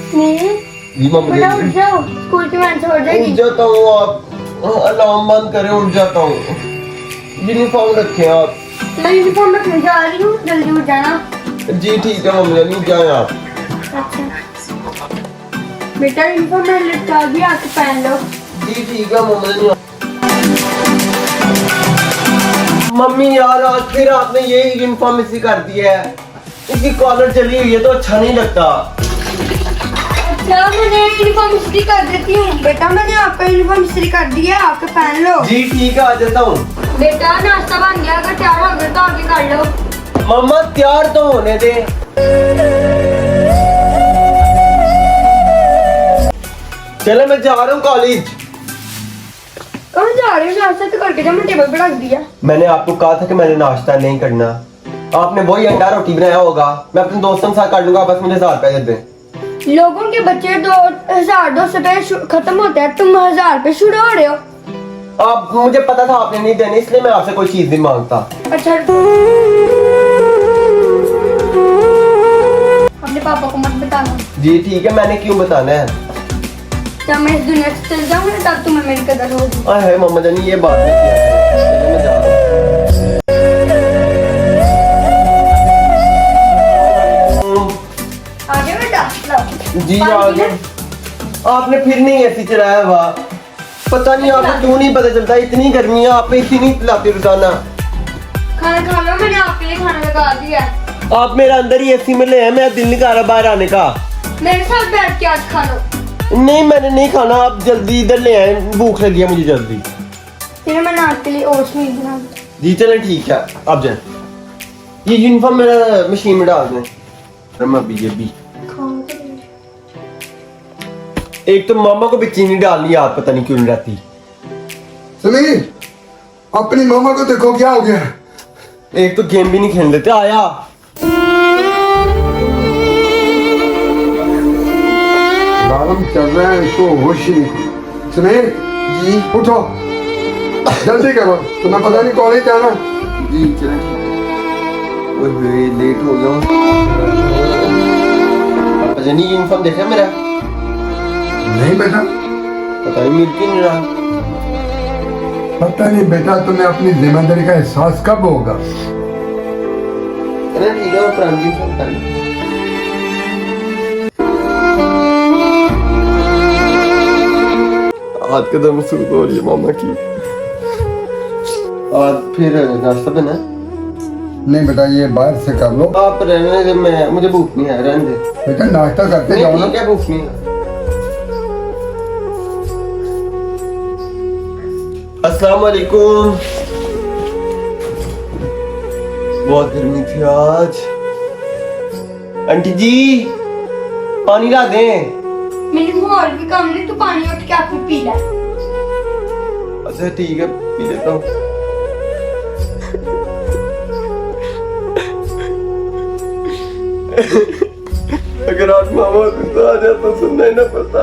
जी mummy बेटा उठ जाओ, स्कूल की वैन छोड़ देगी। उठ जाता हूँ आप, अलार्म बंद करें उठ जाता हूँ। यूनिफॉर्म रखें आप। मैं यूनिफॉर्म रखने जा रही हूँ, जल्दी उठ जाना। जी ठीक है मम्मी जानी, जाए आप। अच्छा बेटा यूनिफॉर्म मैंने लटका दी, आके पहन लो। जी ठीक है मम्मी जानी। मम्मी यार आज फिर आपने ये यूनिफॉर्म इसी कर दिया है, इसकी कॉलर चली हुई है तो अच्छा नहीं लगता। अच्छा मैंने यूनिफॉर्म इस्त्री कर देती हूँ। बेटा मैंने आपका यूनिफॉर्म इस्त्री कर दिया, आके पहन लो। जी ठीक है आ जाता हूँ। बेटा नाश्ता बन गया, अगर तैयार हो गया तो आके कर लो। मम्मा तैयार तो होने दे। चले मैं जा रहा हूँ कॉलेज। कहाँ जा रहे हो? नाश्ता तो करके जा, मैं टेबल पे रख दिया। मैंने आपको कहा था कि मैंने नाश्ता नहीं करना। आपने वही अंडा रोटी बनाया होगा, मैं अपने दोस्तों के साथ कर लूंगा, बस मुझे 1000 रुपए दे दें। लोगों के बच्चे 2200 रुपए खत्म होते हैं, तुम 1000 रुपए शुरू हो रहे हो। आप मुझे पता था आपने नहीं देने, इसलिए मैं आपसे कोई चीज नहीं मांगता। अच्छा अपने पापा को मत बताना। जी ठीक है, मैंने क्यों बताना है? जब मैं इस दुनिया से चल जाऊंगा तब तुम्हें मेरी कदर होगी। अरे मम्मा जानी ये बात नहीं किया। चलिए मैं जा रहा हूँ। आगे बेटा लो। जी पानी आगे। पीना? आपने फिर नहीं ऐसी चलाया हुआ, पता नहीं आपको क्यों नहीं पता चलता, इतनी गर्मी है आप इतनी नहीं पिलाती रोजाना। खाना खा लो, मैंने आपके लिए खाना लगा दिया है। आप मेरा अंदर ही एसी में ले आए, मेरा दिल नहीं कर रहा बाहर आने का। मेरे साथ बैठ के आज खा लो। नहीं मैंने नहीं खाना, आप जल्दी इधर ले आए, भूख लगी है मुझे जल्दी। फिर मैंने आपके लिए ओट्समील बना दी। जी चले ठीक है आप जाए। ये यूनिफॉर्म मेरा मशीन में डाल दें। रम्मा भी ये भी एक तो मामा को भी चीनी डालनी याद पता नहीं क्यों नहीं रहती। समीर अपनी मामा को देखो क्या हो गया। एक तो गेम भी नहीं खेल देते। आया अलार्म चल रहा है, इसको होश ही नहीं। समीर जी उठो जल्दी करो, तुम्हें पता नहीं कॉलेज जाना। जी चले ओए लेट हो गया। पापा जानी यूनिफॉर्म देखा मेरा? नहीं बेटा पता नहीं मिल क्यों नहीं रहा। पता नहीं बेटा, तुम्हें अपनी जिम्मेदारी का एहसास कब होगा। चले ठीक है मैं पुरानी यूनिफॉर्म कर लूं। आज कदम शुरू हो रही है मामा की। आज फिर नाश्ता बना है? नहीं बेटा ये बाहर से कर लो। आप रहने दे, मैं मुझे भूख नहीं है, रहने दे। बेटा नाश्ता करते जाओ ना। क्या भूख नहीं है। अस्सलाम वालेकुम। बहुत गर्मी थी आज। आंटी जी पानी ला दें। मेरी और भी कम नहीं, तू पानी उठ के आपको पी ले। अच्छा ठीक है पी लेता हूँ। अगर आज मामा गुस्सा आ जाए तो सुनना ही ना पड़ता।